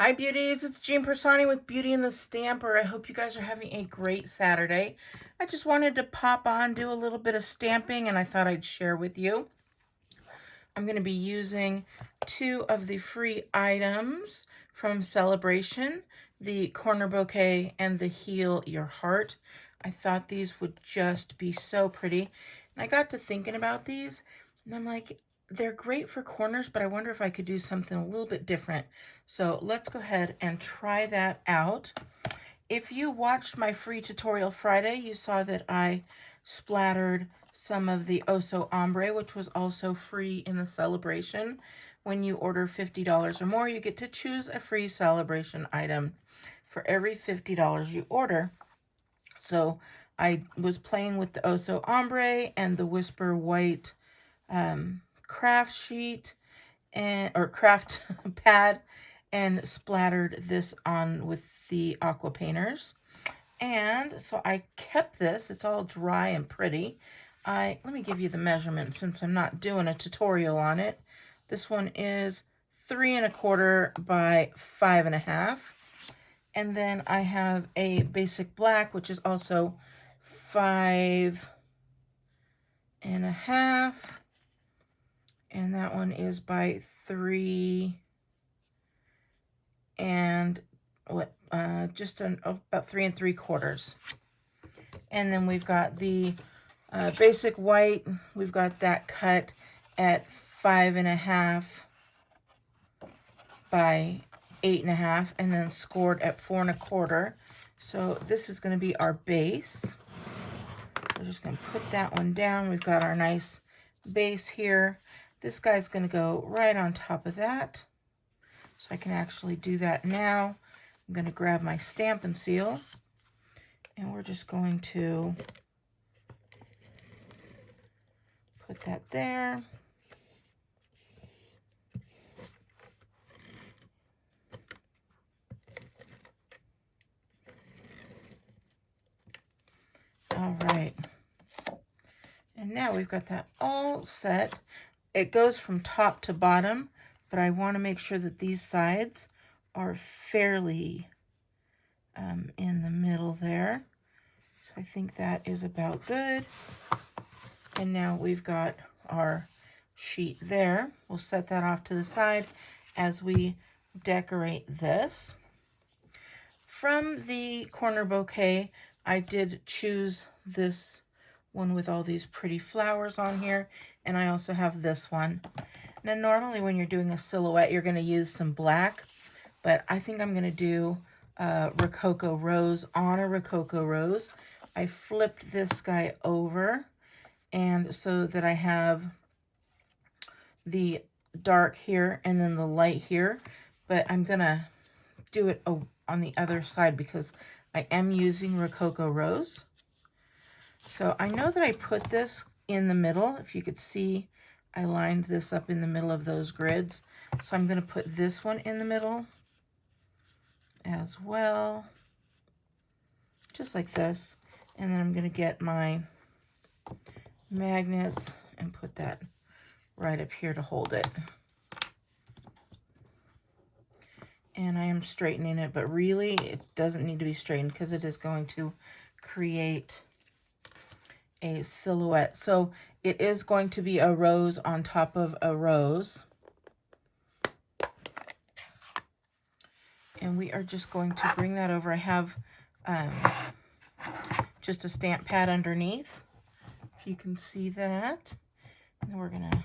Hi beauties, it's Jean Piersanti with Beauty and the Stamper. I hope you guys are having a great Saturday. I just wanted to pop on, do a little bit of stamping, and I thought I'd share with you. I'm going to be using two of the free items from Celebration, the Corner Bouquet and the Heal Your Heart. I thought these would just be so pretty. And I got to thinking about these, and I'm like, they're great for corners, but I wonder if I could do something a little bit different. So let's go ahead and try that out. If you watched my free tutorial Friday, you saw that I splattered some of the Oso Ombre, which was also free in the celebration. When you order $50 or more, you get to choose a free celebration item for every $50 you order. So I was playing with the Oso Ombre and the Whisper White craft sheet or craft pad, and splattered this on with the aqua painters. And so I kept this. It's all dry and pretty. Let me give you the measurement since I'm not doing a tutorial on it. This one is 3 1/4 by 5 1/2. And then I have a basic black, which is also 5 1/2. And that one is by 3 and just about 3 3/4. And then we've got the basic white. We've got that cut at 5 1/2 by 8 1/2, and then scored at 4 1/4. So this is going to be our base. We're just going to put that one down. We've got our nice base here. This guy's going to go right on top of that. So I can actually do that now. I'm going to grab my Stampin' Seal, and we're just going to put that there. All right. And now we've got that all set. It goes from top to bottom, but I want to make sure that these sides are fairly in the middle there. So I think that is about good. And now we've got our sheet there. We'll set that off to the side as we decorate this. From the Corner Bouquet, I did choose this one with all these pretty flowers on here, and I also have this one. Now normally when you're doing a silhouette, you're going to use some black, but I think I'm going to do a Rococo Rose on a Rococo Rose. I flipped this guy over, and so that I have the dark here and then the light here, but I'm going to do it on the other side because I am using Rococo Rose. So I know that I put this in the middle. If you could see, I lined this up in the middle of those grids. So I'm going to put this one in the middle as well, just like this. And then I'm going to get my magnets and put that right up here to hold it. And I am straightening it, but really it doesn't need to be straightened because it is going to create a silhouette. So it is going to be a rose on top of a rose. And we are just going to bring that over. I have just a stamp pad underneath, if you can see that. And then we're going to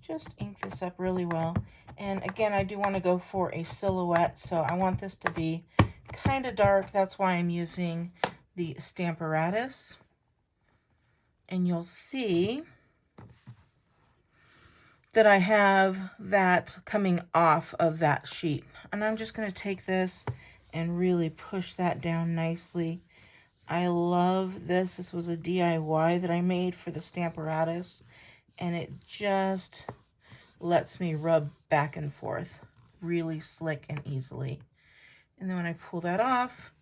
just ink this up really well. And again, I do want to go for a silhouette, so I want this to be kind of dark. That's why I'm using the Stamparatus. And you'll see that I have that coming off of that sheet. And I'm just going to take this and really push that down nicely. I love this. This was a DIY that I made for the Stamparatus, and it just lets me rub back and forth really slick and easily. And then when I pull that off,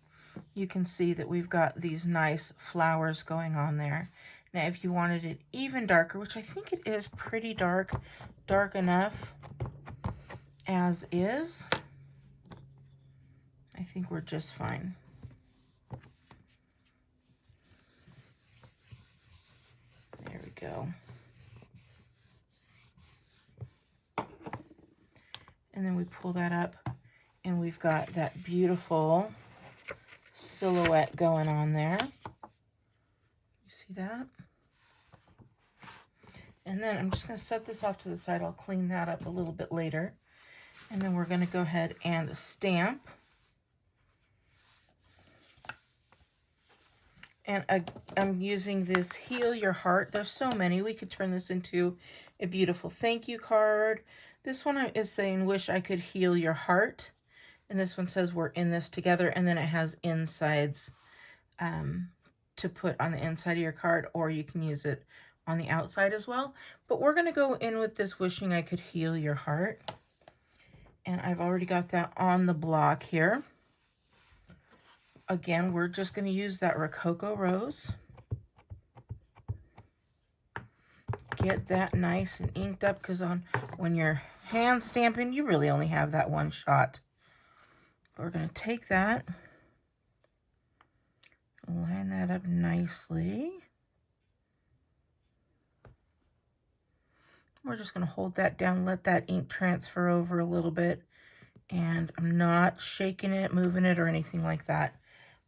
you can see that we've got these nice flowers going on there. Now, if you wanted it even darker, which I think it is pretty dark, dark enough, as is. I think we're just fine. There we go. And then we pull that up and we've got that beautiful silhouette going on there. You see that? And then I'm just going to set this off to the side. I'll clean that up a little bit later. And then we're going to go ahead and stamp. And I'm using this Heal Your Heart. There's so many. We could turn this into a beautiful thank you card. This one is saying, wish I could heal your heart. And this one says, we're in this together. And then it has insides to put on the inside of your card, or you can use it on the outside as well. But we're going to go in with this wishing I could heal your heart. And I've already got that on the block here. Again, we're just going to use that Rococo Rose. Get that nice and inked up, because when you're hand stamping, you really only have that one shot. We're going to take that, line that up nicely. We're just going to hold that down, let that ink transfer over a little bit. And I'm not shaking it, moving it, or anything like that.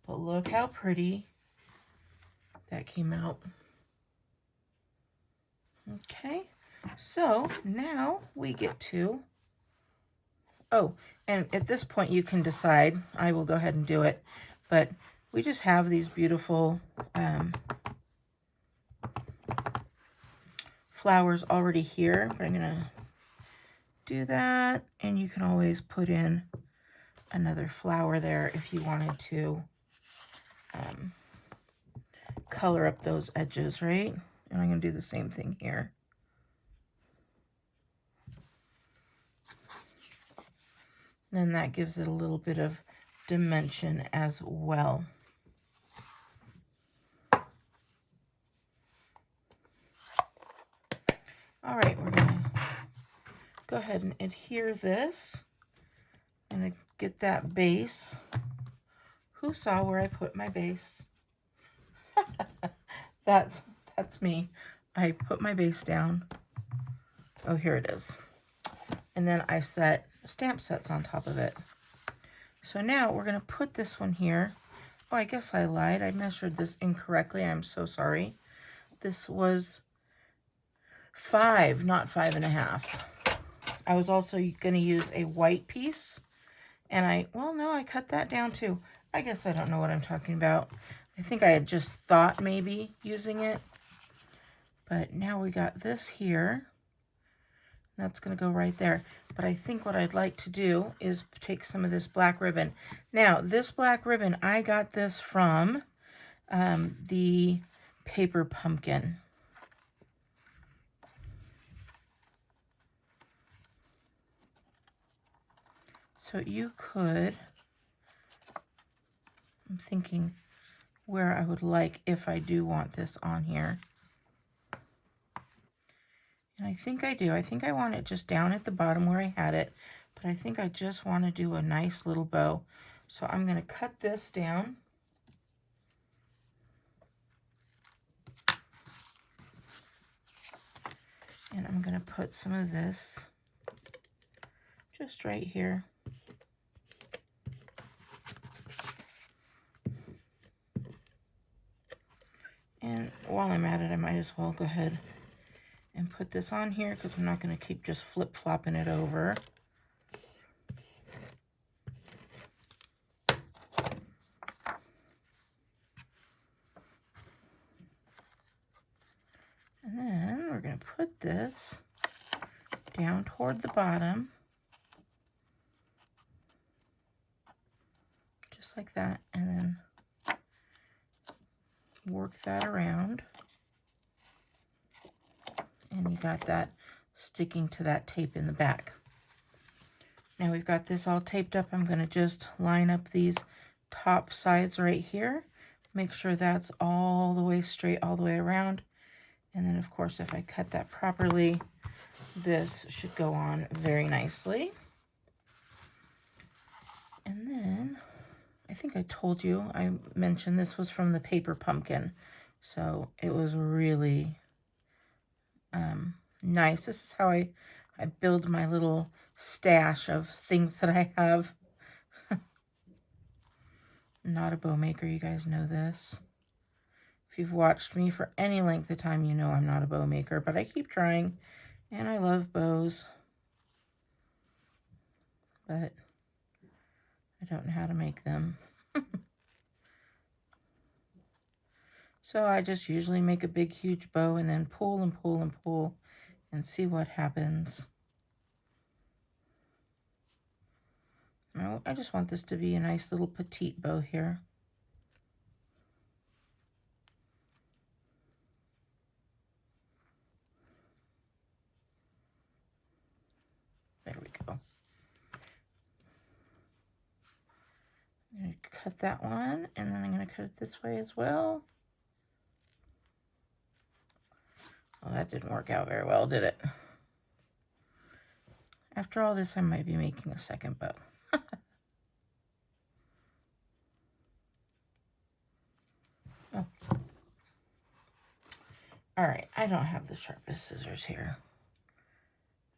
But look how pretty that came out. Okay, so now we get to, oh, and at this point you can decide, I will go ahead and do it, but we just have these beautiful flowers already here. But I'm going to do that, and you can always put in another flower there if you wanted to color up those edges, right? And I'm going to do the same thing here. Then that gives it a little bit of dimension as well. All right, we're going to go ahead and adhere this. I'm going to get that base. Who saw where I put my base? That's me. I put my base down. Oh, here it is. And then I set stamp sets on top of it. So now we're going to put this one here. Oh, I guess I lied. I measured this incorrectly. I'm so sorry. This was 5, not 5.5. I was also going to use a white piece. And well, no, I cut that down too. I guess I don't know what I'm talking about. I think I had just thought maybe using it. But now we got this here. That's going to go right there. But I think what I'd like to do is take some of this black ribbon. Now, this black ribbon, I got this from the Paper Pumpkin. So you could, I'm thinking where I would like, if I do want this on here. And I think I do. I think I want it just down at the bottom where I had it. But I think I just want to do a nice little bow. So I'm going to cut this down. And I'm going to put some of this just right here. And while I'm at it, I might as well go ahead and put this on here, because I'm not going to keep just flip-flopping it over. And then we're going to put this down toward the bottom, just like that, and then work that around. And you got that sticking to that tape in the back. Now we've got this all taped up. I'm going to just line up these top sides right here. Make sure that's all the way straight, all the way around. And then, of course, if I cut that properly, this should go on very nicely. And then I think I told you, I mentioned this was from the paper pumpkin. So it was really nice. This is how I build my little stash of things that I have. I'm not a bow maker, you guys know this. If you've watched me for any length of time, you know I'm not a bow maker, but I keep trying, and I love bows. But I don't know how to make them. So I just usually make a big, huge bow and then pull and pull and pull and see what happens. No, I just want this to be a nice little petite bow here. There we go. I'm going to cut that one, and then I'm going to cut it this way as well. Well, that didn't work out very well, did it? After all this, I might be making a second bow. Oh. All right, I don't have the sharpest scissors here.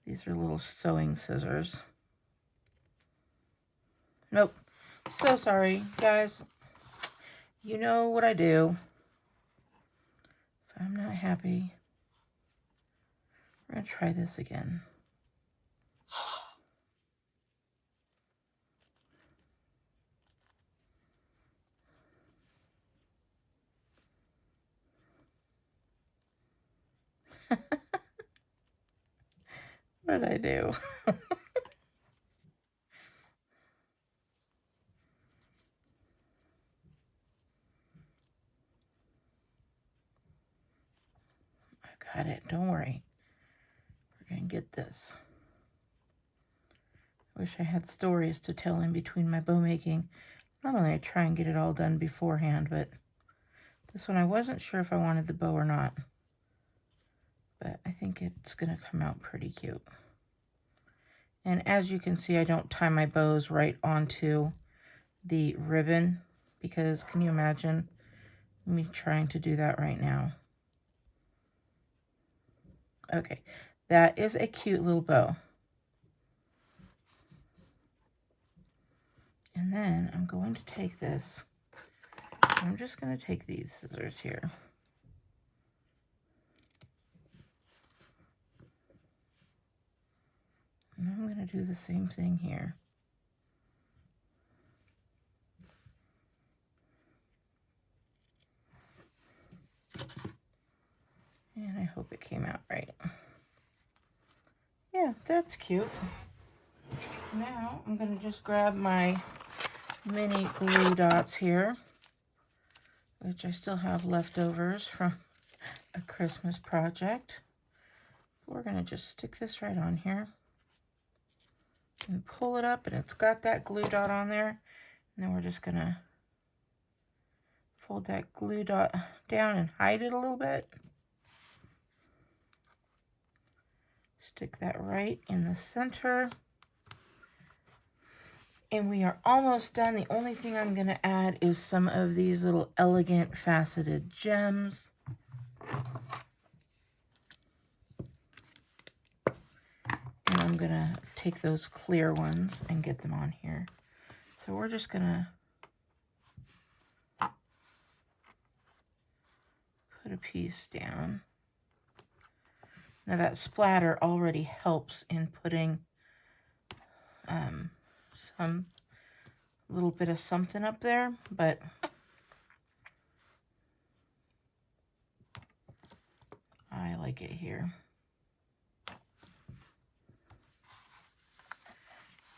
These are little sewing scissors. Nope. So sorry, guys. You know what I do. If I'm not happy, we're going to try this again. What did I do? I got it. Don't worry. We're going to get this. I wish I had stories to tell in between my bow making. Normally I try and get it all done beforehand, but this one I wasn't sure if I wanted the bow or not. But I think it's going to come out pretty cute. And as you can see, I don't tie my bows right onto the ribbon, because can you imagine me trying to do that right now? Okay, that is a cute little bow. And then I'm going to take this, I'm just going to take these scissors here. And I'm going to do the same thing here. And I hope it came out right. Yeah, that's cute. Now I'm going to just grab my mini glue dots here, which I still have leftovers from a Christmas project. We're going to just stick this right on here and pull it up, and it's got that glue dot on there. And then we're just going to fold that glue dot down and hide it a little bit. Stick that right in the center. And we are almost done. The only thing I'm going to add is some of these little elegant faceted gems. And I'm going to take those clear ones and get them on here. So we're just going to put a piece down. Now that splatter already helps in putting some little bit of something up there, but I like it here.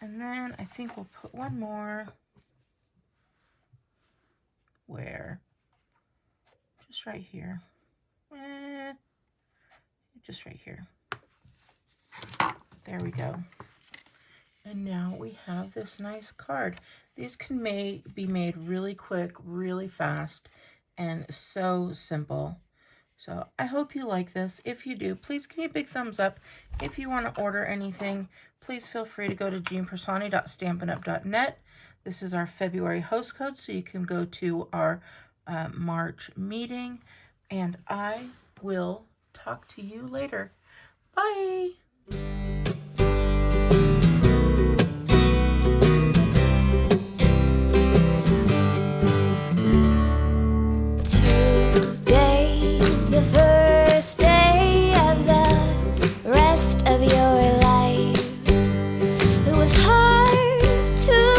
And then I think we'll put one more. Where? Just right here. Just right here. There we go. And now we have this nice card. These can be made really quick, really fast, and so simple. So I hope you like this. If you do, please give me a big thumbs up. If you want to order anything, please feel free to go to jeanpersani.stampinup.net. This is our February host code, so you can go to our March meeting, and I will talk to you later. Bye.